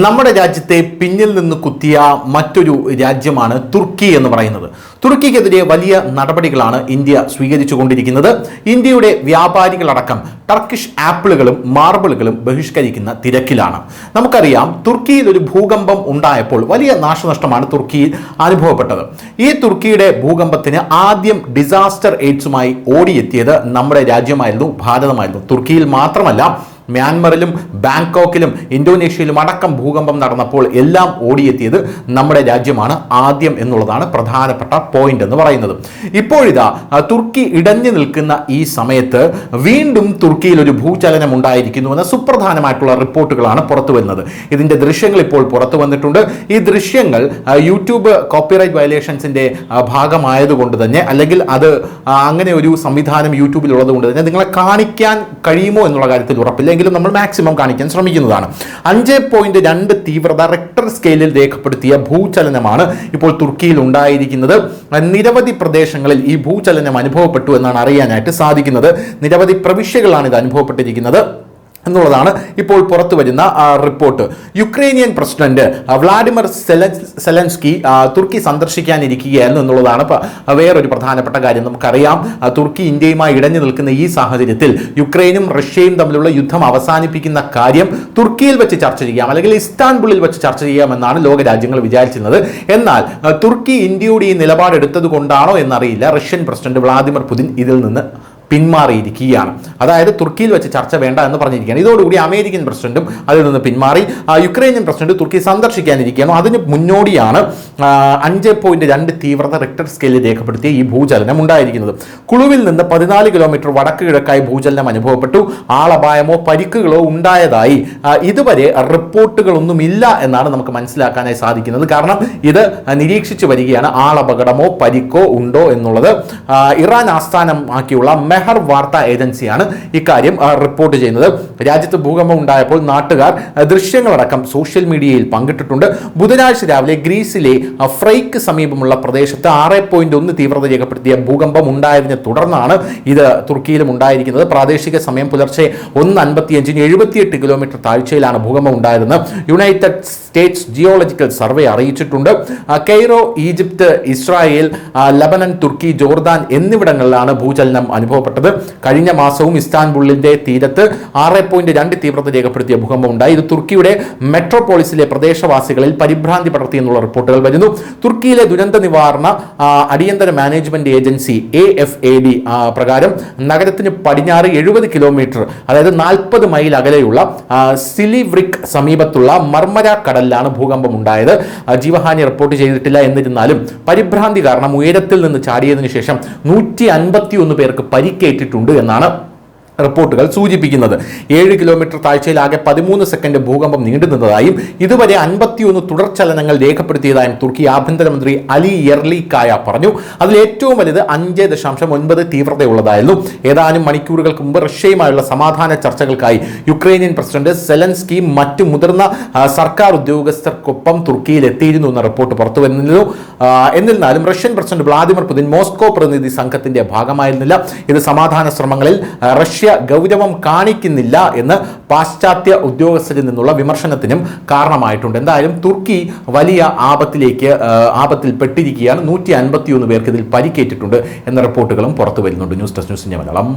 നമ്മുടെ രാജ്യത്തെ പിന്നിൽ നിന്ന് കുത്തിയ മറ്റൊരു രാജ്യമാണ് തുർക്കി എന്ന് പറയുന്നത്. തുർക്കിക്കെതിരെ വലിയ നടപടികളാണ് ഇന്ത്യ സ്വീകരിച്ചുകൊണ്ടിരിക്കുന്നത്. ഇന്ത്യയുടെ വ്യാപാരികളടക്കം ടർക്കിഷ് ആപ്പിളുകളും മാർബിളുകളും ബഹിഷ്കരിക്കുന്ന തിരക്കിലാണ്. നമുക്കറിയാം, തുർക്കിയിൽ ഒരു ഭൂകമ്പം ഉണ്ടായപ്പോൾ വലിയ നാശനഷ്ടമാണ് തുർക്കിയിൽ അനുഭവപ്പെട്ടത്. ഈ തുർക്കിയുടെ ഭൂകമ്പത്തിന് ആദ്യം ഡിസാസ്റ്റർ എയ്ഡ്സുമായി ഓടിയെത്തിയത് നമ്മുടെ രാജ്യമായിരുന്നു, ഭാരതമായിരുന്നു. തുർക്കിയിൽ മാത്രമല്ല, മ്യാൻമറിലും ബാങ്കോക്കിലും ഇന്തോനേഷ്യയിലും അടക്കം ഭൂകമ്പം നടന്നപ്പോൾ എല്ലാം ഓടിയെത്തിയത് നമ്മുടെ രാജ്യമാണ് ആദ്യം എന്നുള്ളതാണ് പ്രധാനപ്പെട്ട പോയിന്റ് എന്ന് പറയുന്നത്. ഇപ്പോഴിതാ തുർക്കി ഇടഞ്ഞു നിൽക്കുന്ന ഈ സമയത്ത് വീണ്ടും തുർക്കിയിൽ ഒരു ഭൂചലനം ഉണ്ടായിരിക്കുന്നുവെന്ന സുപ്രധാനമായിട്ടുള്ള റിപ്പോർട്ടുകളാണ് പുറത്തു വരുന്നത്. ഇതിന്റെ ദൃശ്യങ്ങൾ ഇപ്പോൾ പുറത്തു വന്നിട്ടുണ്ട്. ഈ ദൃശ്യങ്ങൾ യൂട്യൂബ് കോപ്പിറൈറ്റ് വയലേഷൻസിന്റെ ഭാഗമായതുകൊണ്ട് തന്നെ, അല്ലെങ്കിൽ അത് അങ്ങനെ ഒരു സംവിധാനം യൂട്യൂബിൽ ഉള്ളത് കൊണ്ട് തന്നെ നിങ്ങളെ കാണിക്കാൻ കഴിയുമോ എന്നുള്ള കാര്യത്തിൽ ഉറപ്പില്ല. എങ്കിലും നമ്മൾ മാക്സിമം കാണിക്കാൻ ശ്രമിക്കുന്നതാണ്. 5.2 തീവ്രത റിക്ടർ സ്കെയിലിൽ രേഖപ്പെടുത്തിയ ഭൂചലനമാണ് ഇപ്പോൾ തുർക്കിയിൽ ഉണ്ടായിരിക്കുന്നത്. നിരവധി പ്രദേശങ്ങളിൽ ഈ ഭൂചലനം അനുഭവപ്പെട്ടു എന്നാണ് അറിയാനായിട്ട് സാധിക്കുന്നത്. നിരവധി പ്രവിശ്യകളാണ് ഇത് അനുഭവപ്പെട്ടിരിക്കുന്നത് എന്നുള്ളതാണ് ഇപ്പോൾ പുറത്തു വരുന്ന report. Ukrainian president Vladimir Zelensky തുർക്കി സന്ദർശിക്കാനിരിക്കുകയായിരുന്നു എന്നുള്ളതാണ് വേറൊരു പ്രധാനപ്പെട്ട കാര്യം. നമുക്കറിയാം, തുർക്കി ഇന്ത്യയുമായി ഇടഞ്ഞു നിൽക്കുന്ന ഈ സാഹചര്യത്തിൽ യുക്രൈനും റഷ്യയും തമ്മിലുള്ള യുദ്ധം അവസാനിപ്പിക്കുന്ന കാര്യം തുർക്കിയിൽ വെച്ച് ചർച്ച ചെയ്യാം, അല്ലെങ്കിൽ ഇസ്താൻബുളിൽ വെച്ച് ചർച്ച ചെയ്യാമെന്നാണ് ലോകരാജ്യങ്ങൾ വിചാരിച്ചിരുന്നത്. എന്നാൽ തുർക്കി ഇന്ത്യയുടെ ഈ നിലപാടെടുത്തത് കൊണ്ടാണോ എന്നറിയില്ല, റഷ്യൻ പ്രസിഡന്റ് വ്ളാദിമിർ പുടിൻ ഇതിൽ നിന്ന് പിന്മാറിയിരിക്കുകയാണ്. അതായത് തുർക്കിയിൽ വെച്ച് ചർച്ച വേണ്ട എന്ന് പറഞ്ഞിരിക്കുകയാണ്. ഇതോടുകൂടി അമേരിക്കൻ പ്രസിഡന്റും അതിൽ നിന്ന് പിന്മാറി. യുക്രൈനിയൻ പ്രസിഡന്റ് തുർക്കി സന്ദർശിക്കാനിരിക്കുകയാണ്. അതിന് മുന്നോടിയാണ് 5.2 തീവ്രത റിക്ടർ സ്കെയിലിൽ രേഖപ്പെടുത്തിയ ഈ ഭൂചലനം ഉണ്ടായിരിക്കുന്നത്. കുളുവിൽ നിന്ന് 14 കിലോമീറ്റർ വടക്ക് കിഴക്കായി ഭൂചലനം അനുഭവപ്പെട്ടു. ആളപായമോ പരിക്കുകളോ ഉണ്ടായതായി ഇതുവരെ റിപ്പോർട്ടുകളൊന്നുമില്ല എന്നാണ് നമുക്ക് മനസ്സിലാക്കാനായി സാധിക്കുന്നത്. കാരണം ഇത് നിരീക്ഷിച്ചു വരികയാണ്, ആളപകടമോ പരിക്കോ ഉണ്ടോ എന്നുള്ളത്. ഇറാൻ ആസ്ഥാനമാക്കിയുള്ള മെഹർ വാർത്താ ഏജൻസിയാണ് ഇക്കാര്യം റിപ്പോർട്ട് ചെയ്യുന്നത്. രാജ്യത്ത് ഭൂകമ്പം ഉണ്ടായപ്പോൾ നാട്ടുകാർ ദൃശ്യങ്ങളടക്കം സോഷ്യൽ മീഡിയയിൽ പങ്കിട്ടിട്ടുണ്ട്. ബുധനാഴ്ച രാവിലെ ഗ്രീസിലെ ഫ്രൈക്ക് സമീപമുള്ള പ്രദേശത്ത് 6.1 തീവ്രത രേഖപ്പെടുത്തിയ ഭൂകമ്പം ഉണ്ടായതിനെ തുടർന്നാണ് ഇത് തുർക്കിയിലും ഉണ്ടായിരിക്കുന്നത്. പ്രാദേശിക സമയം പുലർച്ചെ 1:55 78 കിലോമീറ്റർ താഴ്ചയിലാണ് ഭൂകമ്പം ഉണ്ടായതെന്ന് യുണൈറ്റഡ് സ്റ്റേറ്റ്സ് ജിയോളജിക്കൽ സർവേ അറിയിച്ചിട്ടുണ്ട്. കെയ്റോ, ഈജിപ്ത്, ഇസ്രായേൽ, ലബനൻ, തുർക്കി, ജോർദാൻ എന്നിവിടങ്ങളിലാണ് ഭൂചലനം അനുഭവപ്പെട്ടത്. കഴിഞ്ഞ മാസവും ഇസ്താൻബുളിന്റെ തീരത്ത് 6.2 തീവ്രത രേഖപ്പെടുത്തിയ ഭൂകമ്പം ഉണ്ടായി. ഇത് തുർക്കിയുടെ മെട്രോപോളിസിലെ പ്രദേശവാസികളിൽ പരിഭ്രാന്തി പടർത്തി എന്നുള്ള റിപ്പോർട്ടുകൾ വരുന്നു. തുർക്കിയിലെ ദുരന്ത നിവാരണ അടിയന്തര മാനേജ്മെന്റ് ഏജൻസി AFAD പ്രകാരം നഗരത്തിന് പടിഞ്ഞാറ് 70 കിലോമീറ്റർ, അതായത് 40 മൈൽ അകലെയുള്ള സിലിവ്രിക് സമീപത്തുള്ള മർമര കടലിലാണ് ഭൂകമ്പം ഉണ്ടായത്. ജീവഹാനി റിപ്പോർട്ട് ചെയ്തിട്ടില്ല. എന്നിരുന്നാലും പരിഭ്രാന്തി കാരണം ഉയരത്തിൽ നിന്ന് ചാടിയതിനു ശേഷം 151 പേർക്ക് പരിക്കേറ്റിട്ടുണ്ട് എന്നാണ് റിപ്പോർട്ടുകൾ സൂചിപ്പിക്കുന്നത്. 7 കിലോമീറ്റർ താഴ്ചയിൽ ആകെ 13 സെക്കൻഡ് ഭൂകമ്പം നീണ്ടുനിന്നതായും ഇതുവരെ 51 തുടർചലനങ്ങൾ രേഖപ്പെടുത്തിയതായും തുർക്കി ആഭ്യന്തരമന്ത്രി അലി യെർലിക്കായ പറഞ്ഞു. അതിൽ ഏറ്റവും വലുത് 5.9 തീവ്രതയുള്ളതായിരുന്നു. ഏതാനും മണിക്കൂറുകൾക്ക് മുമ്പ് റഷ്യയുമായുള്ള സമാധാന ചർച്ചകൾക്കായി യുക്രൈനിയൻ പ്രസിഡന്റ് സെലൻസ്കി മറ്റു മുതിർന്ന സർക്കാർ ഉദ്യോഗസ്ഥർക്കൊപ്പം തുർക്കിയിൽ എത്തിയിരുന്നു എന്ന റിപ്പോർട്ട് പുറത്തു വരുന്നിരുന്നു. എന്നിരുന്നാലും Russian president Vladimir Putin Moscow പ്രതിനിധി സംഘത്തിന്റെ ഭാഗമായിരുന്നില്ല. ഇത് സമാധാന ശ്രമങ്ങളിൽ റഷ്യ ഗൗരവം കാണിക്കുന്നില്ല എന്ന് പാശ്ചാത്യ ഉദ്യോഗസ്ഥരിൽ നിന്നുള്ള വിമർശനത്തിനും കാരണമായിട്ടുണ്ട്. എന്തായാലും തുർക്കി വലിയ ആപത്തിൽ പെട്ടിരിക്കുകയാണ്. 151 പേർക്ക് ഇതിൽ പരിക്കേറ്റിട്ടുണ്ട് എന്ന റിപ്പോർട്ടുകളും പുറത്തു വരുന്നുണ്ട്. News desk, news India Malayalam.